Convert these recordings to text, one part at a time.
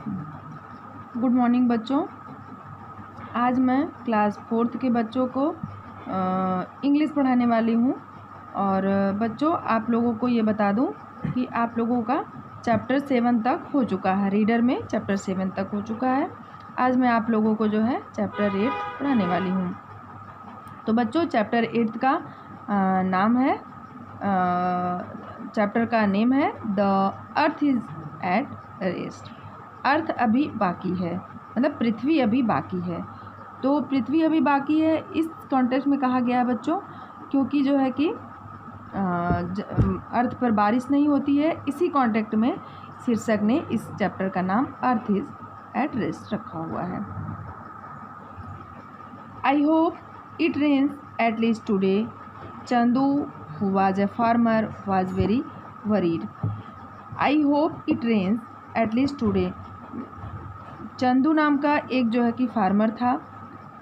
Good morning बच्चों। आज मैं क्लास 4th के बच्चों को इंग्लिश पढ़ाने वाली हूँ। और बच्चों, आप लोगों को ये बता दूँ कि आप लोगों का चैप्टर 7 तक हो चुका है। रीडर में चैप्टर 7 तक हो चुका है। आज मैं आप लोगों को जो है चैप्टर 8 पढ़ाने वाली हूँ। तो बच्चों, चैप्टर 8 का नाम है चैप्टर का नेम है the earth is at rest. Earth अभी बाकी है, मतलब पृथ्वी अभी बाकी है। तो पृथ्वी अभी बाकी है इस कॉन्टेक्स्ट में कहा गया है बच्चों, क्योंकि जो है कि अर्थ पर बारिश नहीं होती है। इसी कॉन्टेक्स्ट में शीर्षक ने इस चैप्टर का नाम अर्थ इज़ एट रेस्ट रखा हुआ है। I hope it rains at least today. Chandu who was a farmer was very worried. I hope it rains at least today. Chandu नाम का एक जो है कि फार्मर था,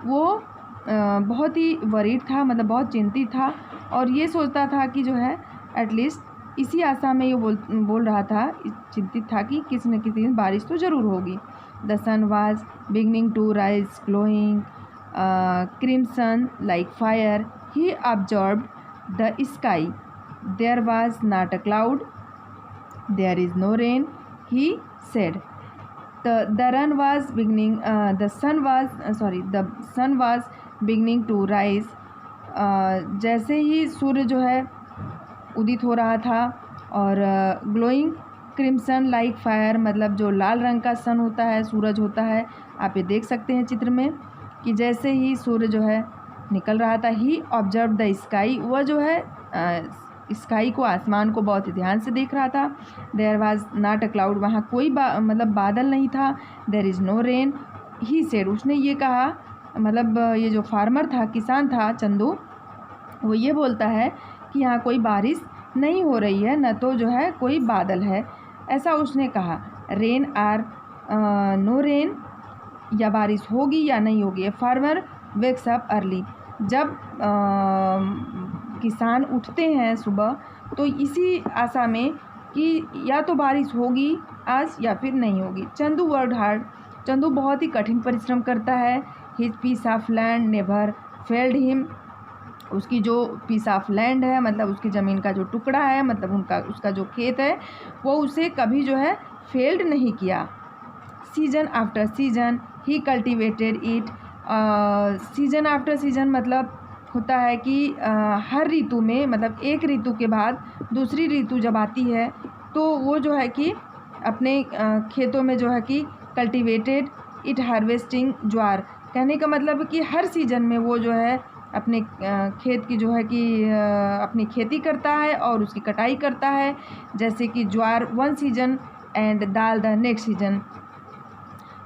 वो बहुत ही वरीड था, मतलब बहुत चिंतित था और ये सोचता था कि जो है एटलीस्ट इसी आशा में ये बोल रहा था, चिंतित था कि किसी न किसी दिन बारिश तो ज़रूर होगी। The sun was beginning to rise glowing crimson like fire. He observed the sky. There was not a cloud. There is no rain, he said. The sun was beginning to rise. जैसे ही सूर्य जो है उदित हो रहा था और glowing crimson like fire, मतलब जो लाल रंग का सन होता है, सूरज होता है, आप ये देख सकते हैं चित्र में कि जैसे ही सूर्य जो है निकल रहा था। ही ऑब्जर्व द स्काई, वह जो है स्काई को, आसमान को बहुत ध्यान से देख रहा था। There was not a cloud, वहाँ कोई मतलब बादल नहीं था। There is no rain, he said, उसने ये कहा, मतलब ये जो फार्मर था, किसान था चंदू, वो ये बोलता है कि यहाँ कोई बारिश नहीं हो रही है, न तो जो है कोई बादल है, ऐसा उसने कहा। रेन आर नो रेन, या बारिश होगी या नहीं होगी। फार्मर वेक्स अप अर्ली, जब किसान उठते हैं सुबह तो इसी आशा में कि या तो बारिश होगी आज या फिर नहीं होगी। चंदू वर्कड हार्ड, चंदू बहुत ही कठिन परिश्रम करता है। His piece of land never failed him, उसकी जो पीस ऑफ लैंड है, मतलब उसकी ज़मीन का जो टुकड़ा है, मतलब उसका जो खेत है, वो उसे कभी जो है फेल्ड नहीं किया। Season after season he cultivated it. Season after season मतलब होता है कि हर ऋतु में, मतलब एक ऋतु के बाद दूसरी ऋतु जब आती है तो वो जो है कि अपने खेतों में जो है कि कल्टिवेटेड इट हार्वेस्टिंग ज्वार, कहने का मतलब कि हर सीज़न में वो जो है अपने खेत की जो है कि अपनी खेती करता है और उसकी कटाई करता है। जैसे कि jowar one season and dal the next season.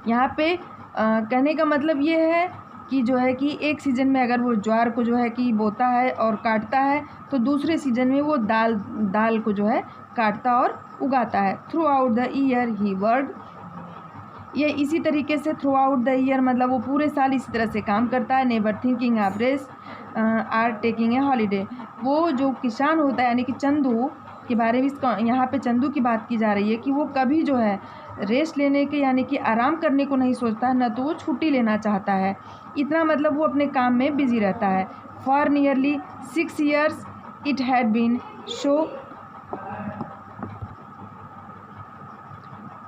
यहाँ पे कहने का मतलब ये है कि जो है कि एक सीज़न में अगर वो ज्वार को जो है कि बोता है और काटता है, तो दूसरे सीज़न में वो दाल को जो है काटता और उगाता है। Through out the year he work, ये इसी तरीके से थ्रू आउट द ईयर मतलब वो पूरे साल इसी तरह से काम करता है। Never thinking of rest or taking a holiday, वो जो किसान होता है यानी कि चंदू के बारे में यहाँ पे चंदू की बात की जा रही है कि वो कभी जो है रेस्ट लेने के यानी कि आराम करने को नहीं सोचता, न तो वो छुट्टी लेना चाहता है। इतना मतलब वो अपने काम में बिजी रहता है। For nearly 6 years it had been so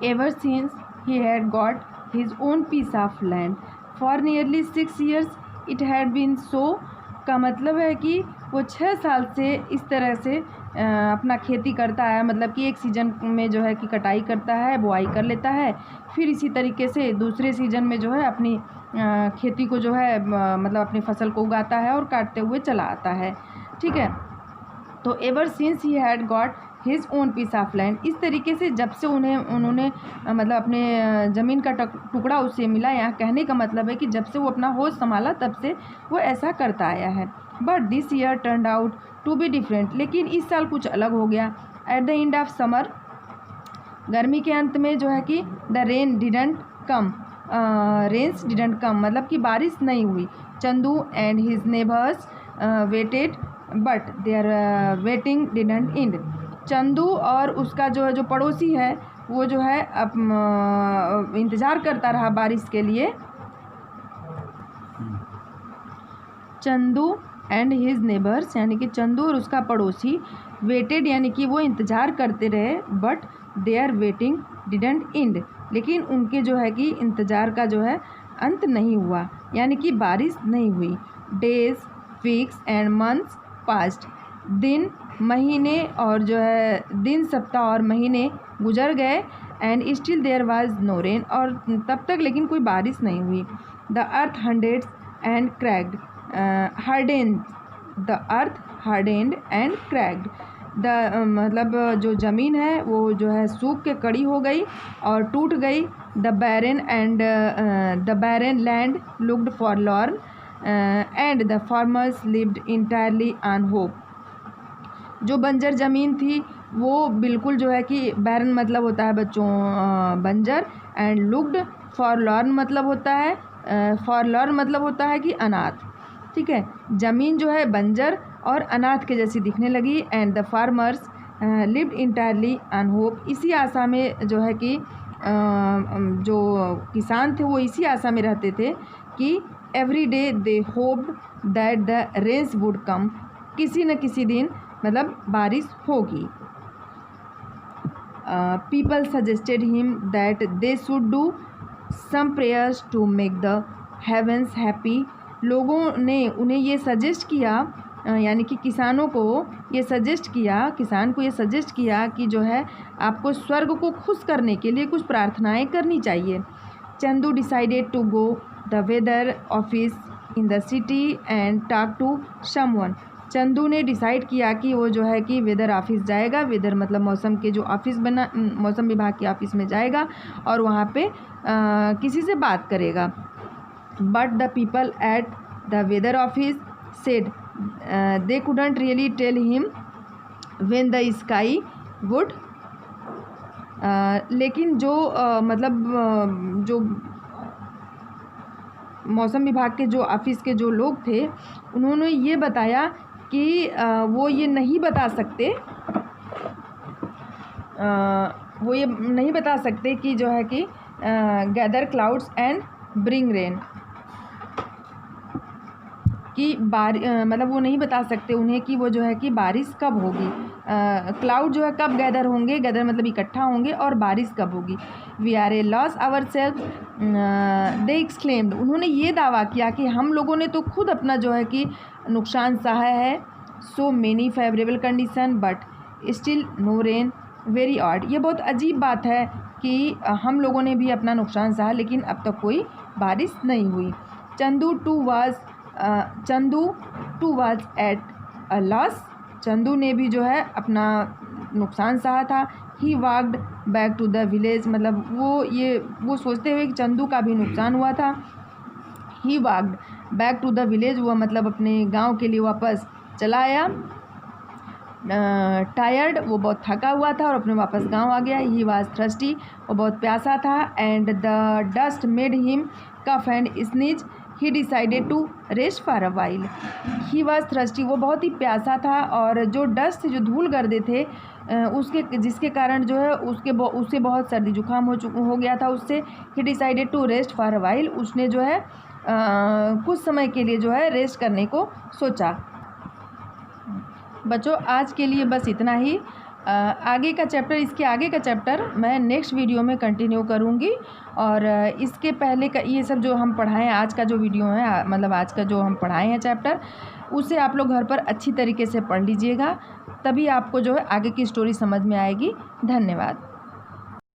ever since he had got his own piece of land. For nearly 6 years it had been so का मतलब है कि वो 6 साल से इस तरह से अपना खेती करता है, मतलब कि एक सीज़न में जो है कि कटाई करता है, बुआई कर लेता है, फिर इसी तरीके से दूसरे सीज़न में जो है अपनी खेती को जो है मतलब अपनी फसल को उगाता है और काटते हुए चला आता है। ठीक है, तो ever since he had got his own piece of land, इस तरीके से जब से उन्होंने मतलब अपने ज़मीन का टुकड़ा उससे मिला, यहाँ कहने का मतलब है कि जब से वो अपना होश संभाला तब से वो ऐसा करता आया है। But this year turned out to be different, लेकिन इस साल कुछ अलग हो गया। At the end of summer, गर्मी के अंत में जो है कि the rain didn't come, rains didn't come मतलब कि बारिश नहीं हुई। Chandu and his neighbours waited but their waiting didn't end. चंदू और उसका जो पड़ोसी है वो जो है इंतज़ार करता रहा बारिश के लिए। चंदू एंड हिज नेबर्स, यानी कि चंदू और उसका पड़ोसी, वेटेड यानी कि वो इंतज़ार करते रहे, but their waiting didn't end, लेकिन उनके जो है कि इंतज़ार का जो है अंत नहीं हुआ, यानी कि बारिश नहीं हुई। Days, weeks and months past, दिन, महीने और जो है दिन, सप्ताह और महीने गुजर गए। And still there was no rain, और तब तक लेकिन कोई बारिश नहीं हुई। The earth hundreds and cracked, hardened, the earth hardened and cracked, the मतलब जो ज़मीन है वो जो है सूख के कड़ी हो गई और टूट गई। The barren land looked forlorn and the farmers lived entirely on hope, जो बंजर ज़मीन थी वो बिल्कुल जो है कि बैरन मतलब होता है बच्चों बंजर, एंड लुक्ड फॉरलॉर्न मतलब होता है कि अनाथ, ठीक है। ज़मीन जो है बंजर और अनाथ के जैसी दिखने लगी। And the farmers lived entirely on hope, इसी आशा में जो है कि जो किसान थे वो इसी आशा में रहते थे कि every day they hoped that the rains would come, किसी न किसी दिन मतलब बारिश होगी। People suggested him that they should do some prayers to make the heavens happy, लोगों ने उन्हें ये सजेस्ट किया, यानी कि किसान को ये सजेस्ट किया कि जो है आपको स्वर्ग को खुश करने के लिए कुछ प्रार्थनाएं करनी चाहिए। Chandu decided to go the weather office in the city and talk to someone, Chandu ने डिसाइड किया कि वो जो है कि वेदर ऑफिस जाएगा, वेदर मतलब मौसम के जो ऑफिस बना, मौसम विभाग के ऑफिस में जाएगा और वहाँ पे किसी से बात करेगा। But the people at the weather office said they couldn't really tell him when the sky would, लेकिन जो जो मौसम विभाग के जो ऑफिस के जो लोग थे उन्होंने ये बताया कि वो ये नहीं बता सकते कि जो है कि gather clouds and bring rain, कि मतलब वो नहीं बता सकते उन्हें कि वो जो है कि बारिश कब होगी, क्लाउड जो है कब गैदर होंगे, गैदर मतलब इकट्ठा होंगे, और बारिश कब होगी। We are a loss our self, they exclaimed, उन्होंने ये दावा किया कि हम लोगों ने तो खुद अपना जो है कि नुकसान सहा है। So many favourable condition but still no rain, very odd, ये बहुत अजीब बात है कि हम लोगों ने भी अपना नुकसान सहा लेकिन अब तक कोई बारिश नहीं हुई। Chandu too was at a loss, Chandu ने भी जो है अपना नुकसान सहा था। He walked back to the village, मतलब वो सोचते हुए कि चंदू का भी नुकसान हुआ था। He walked back to the village, वो मतलब अपने गांव के लिए वापस चला आया। टायर्ड, वो बहुत थका हुआ था और अपने वापस गांव आ गया। ही वाज थर्स्टी, वो बहुत प्यासा था। And the dust made him cough and sneeze, he decided to rest for a while. He was thirsty, वो बहुत ही प्यासा था और जो डस्ट जो धूल गर्दे थे जिसके कारण जो है उससे बहुत सर्दी जुकाम हो गया था उससे। He decided to rest for a while, उसने जो है कुछ समय के लिए जो है रेस्ट करने को सोचा। बच्चों आज के लिए बस इतना ही। इसके आगे का चैप्टर मैं नेक्स्ट वीडियो में कंटिन्यू करूँगी। और इसके पहले का ये सब जो हम पढ़ाएं, आज का जो वीडियो है मतलब आज का जो हम पढ़ाए हैं चैप्टर, उसे आप लोग घर पर अच्छी तरीके से पढ़ लीजिएगा, तभी आपको जो है आगे की स्टोरी समझ में आएगी। धन्यवाद।